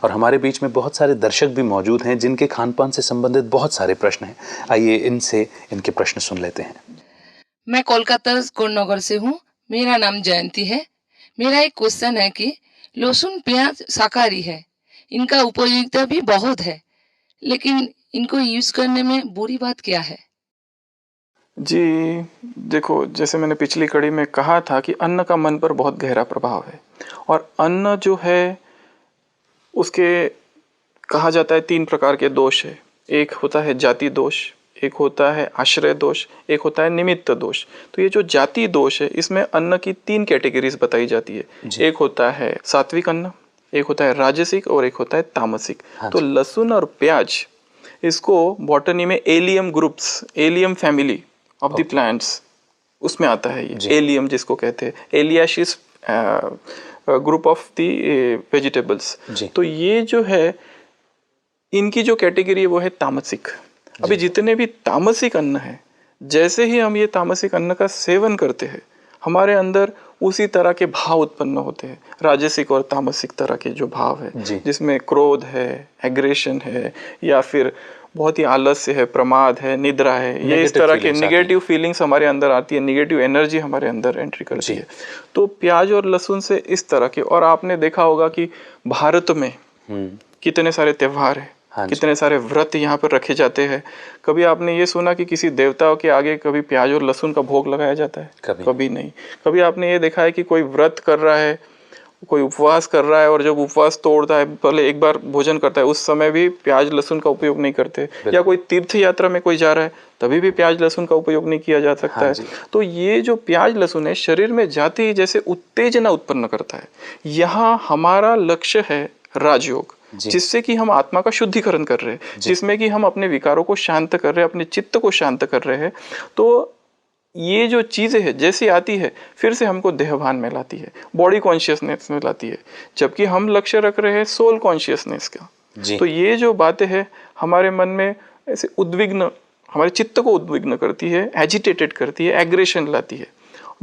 और हमारे बीच में बहुत सारे दर्शक भी मौजूद हैं जिनके खान पान से संबंधित बहुत सारे प्रश्न हैं। आइए इनसे इनके प्रश्न सुन लेते हैं। मैं कोलकाता गुड़नगर से हूँ। मेरा नाम जयंती है। मेरा एक क्वेश्चन है कि लहसुन प्याज शाकाहारी है, इनका उपयोगिता भी बहुत है, लेकिन इनको यूज करने में बुरी बात क्या है? जी देखो, जैसे मैंने पिछली कड़ी में कहा था कि अन्न का मन पर बहुत गहरा प्रभाव है। और अन्न जो है उसके कहा जाता है 3 प्रकार के दोष है। एक होता है जाति दोष, एक होता है आश्रय दोष, एक होता है निमित्त दोष। तो ये जो जाति दोष है इसमें अन्न की 3 कैटेगरीज बताई जाती है। एक होता है सात्विक अन्न, एक होता है राजसिक और एक होता है तामसिक। तो लहसुन और प्याज इसको बॉटनी में allium groups, allium family of the plants उसमें आता है। ये एलियम जिसको कहते हैं, एलियाशिस ग्रुप ऑफ द वेजिटेबल्स। तो ये जो है इनकी जो कैटेगरी है वो है तामसिक। अभी जितने भी तामसिक अन्न है, जैसे ही हम ये तामसिक अन्न का सेवन करते हैं हमारे अंदर उसी तरह के भाव उत्पन्न होते हैं, राजसिक और तामसिक तरह के जो भाव है, जिसमें क्रोध है, एग्रेशन है, या फिर बहुत ही आलस्य है, प्रमाद है, निद्रा है, ये इस तरह के निगेटिव फीलिंग्स हमारे अंदर आती है, निगेटिव एनर्जी हमारे अंदर एंट्री करती है। तो प्याज और लहसुन से इस तरह के, और आपने देखा होगा कि भारत में कितने सारे त्योहार है, कितने सारे व्रत यहाँ पर रखे जाते हैं। कभी आपने ये सुना कि किसी देवताओं के आगे कभी प्याज और लहसुन का भोग लगाया जाता है? कभी नहीं। कभी आपने ये देखा है कि कोई व्रत कर रहा है, कोई उपवास कर रहा है, और जब उपवास तोड़ता है पहले एक बार भोजन करता है, उस समय भी प्याज लहसुन का उपयोग नहीं करते। या कोई तीर्थ यात्रा में कोई जा रहा है तभी भी प्याज लहसुन का उपयोग नहीं किया जा सकता है। तो ये जो प्याज लहसुन है शरीर में जाते ही जैसे उत्तेजना उत्पन्न करता है। यहाँ हमारा लक्ष्य है राजयोग, जिससे कि हम आत्मा का शुद्धिकरण कर रहे हैं, जिसमें कि हम अपने विकारों को शांत कर रहे हैं, अपने चित्त को शांत कर रहे हैं। तो ये जो चीज़ें है जैसी आती है फिर से हमको देहभान में लाती है, बॉडी कॉन्शियसनेस में लाती है, जबकि हम लक्ष्य रख रहे हैं सोल कॉन्शियसनेस का। तो ये जो बातें हैं हमारे मन में ऐसे उद्विग्न, हमारे चित्त को उद्विग्न करती है, एजिटेटेड करती है, एग्रेशन लाती है।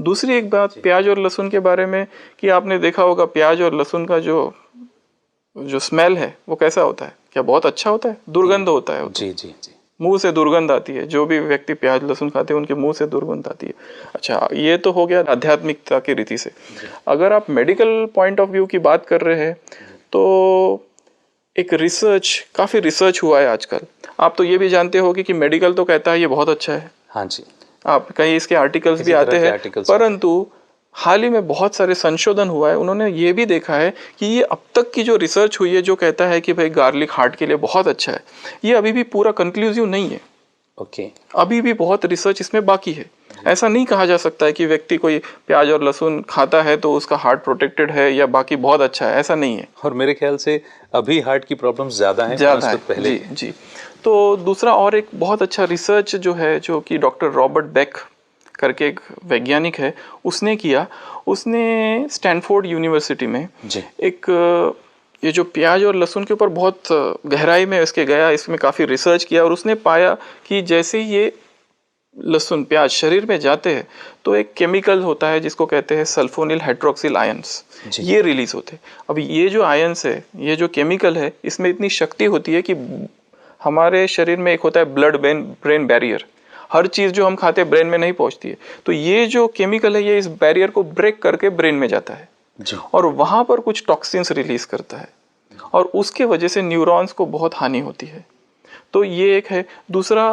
दूसरी एक बात प्याज और लहसुन के बारे में कि आपने देखा होगा प्याज और लहसुन का जो स्मेल है वो कैसा होता है? क्या बहुत अच्छा होता है? दुर्गंध होता है। जी जी जी, मुंह से दुर्गंध आती है। जो भी व्यक्ति प्याज लहसुन खाते हैं उनके मुंह से दुर्गंध आती है। अच्छा, ये तो हो गया आध्यात्मिकता की रीति से। अगर आप मेडिकल पॉइंट ऑफ व्यू की बात कर रहे हैं तो एक रिसर्च, काफ़ी रिसर्च हुआ है आजकल। आप तो ये भी जानते हो कि मेडिकल तो कहता है ये बहुत अच्छा है। हाँ जी, आप कहीं इसके आर्टिकल्स भी आते हैं, परंतु हाल ही में बहुत सारे संशोधन हुआ है। उन्होंने ये भी देखा है कि ये अब तक की जो रिसर्च हुई है जो कहता है कि भाई गार्लिक हार्ट के लिए बहुत अच्छा है, ये अभी भी पूरा कंक्लूसिव नहीं है। अभी भी बहुत रिसर्च इसमें बाकी है। ऐसा नहीं कहा जा सकता है कि व्यक्ति कोई प्याज और लहसुन खाता है तो उसका हार्ट प्रोटेक्टेड है या बाकी बहुत अच्छा है, ऐसा नहीं है। और मेरे ख्याल से अभी हार्ट की प्रॉब्लम्स ज़्यादा हैं पहले। जी। तो दूसरा और एक बहुत अच्छा रिसर्च जो है, जो कि डॉक्टर रॉबर्ट बेक करके एक वैज्ञानिक है, उसने किया। उसने स्टैनफोर्ड यूनिवर्सिटी में एक ये जो प्याज और लहसुन के ऊपर बहुत गहराई में इसके गया, इसमें काफ़ी रिसर्च किया, और उसने पाया कि जैसे ये लहसुन प्याज शरीर में जाते हैं तो एक केमिकल होता है जिसको कहते हैं सल्फोनिल हाइड्रोक्सिल आयंस, ये रिलीज होते हैं। अब ये जो आयंस है, ये जो केमिकल है, इसमें इतनी शक्ति होती है कि हमारे शरीर में एक होता है ब्लड ब्रेन बैरियर, हर चीज़ जो हम खाते हैं ब्रेन में नहीं पहुंचती है। तो ये जो केमिकल है ये इस बैरियर को ब्रेक करके ब्रेन में जाता है और वहाँ पर कुछ टॉक्सिन्स रिलीज करता है, और उसके वजह से न्यूरॉन्स को बहुत हानि होती है। तो ये एक है। दूसरा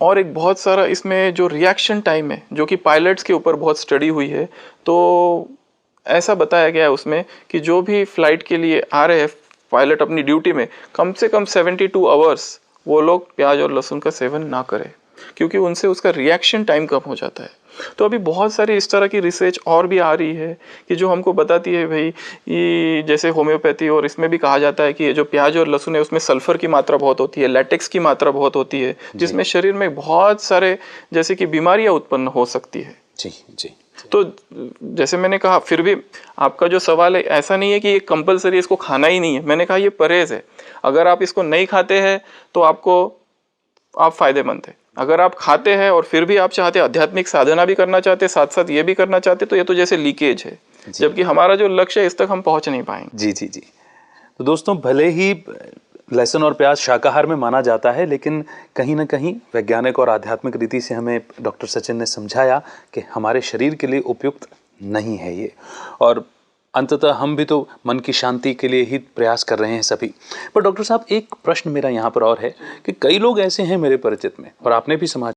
और एक बहुत सारा इसमें जो रिएक्शन टाइम है, जो कि पायलट्स के ऊपर बहुत स्टडी हुई है, तो ऐसा बताया गया है उसमें कि जो भी फ्लाइट के लिए आ रहे हैं पायलट अपनी ड्यूटी में, कम से कम 72 आवर्स वो लोग प्याज और लहसुन का सेवन ना करें, क्योंकि उनसे उसका रिएक्शन टाइम कम हो जाता है। तो अभी बहुत सारी इस तरह की रिसर्च और भी आ रही है कि जो हमको बताती है भाई, ये जैसे होम्योपैथी और इसमें भी कहा जाता है कि ये जो प्याज और लहसुन है उसमें सल्फर की मात्रा बहुत होती है, लैटेक्स की मात्रा बहुत होती है, जिसमें शरीर में बहुत सारे जैसे कि बीमारियां उत्पन्न हो सकती है। जी जी। तो जैसे मैंने कहा, फिर भी आपका जो सवाल है, ऐसा नहीं है कि ये कंपलसरी इसको खाना ही नहीं है। मैंने कहा ये परहेज है। अगर आप इसको नहीं खाते हैं तो आप फायदेमंद है। अगर आप खाते हैं और फिर भी आप चाहते हैं आध्यात्मिक साधना भी करना चाहते, साथ साथ ये भी करना चाहते, तो ये तो जैसे लीकेज है, जबकि हमारा जो लक्ष्य है इस तक हम पहुंच नहीं पाएंगे। जी जी जी। तो दोस्तों, भले ही लहसुन और प्याज शाकाहार में माना जाता है, लेकिन कहीं ना कहीं वैज्ञानिक और आध्यात्मिक रीति से हमें डॉक्टर सचिन ने समझाया कि हमारे शरीर के लिए उपयुक्त नहीं है ये। और अंततः हम भी तो मन की शांति के लिए ही प्रयास कर रहे हैं सभी। पर डॉक्टर साहब, एक प्रश्न मेरा यहाँ पर और है कि कई लोग ऐसे हैं मेरे परिचित में, और आपने भी समाज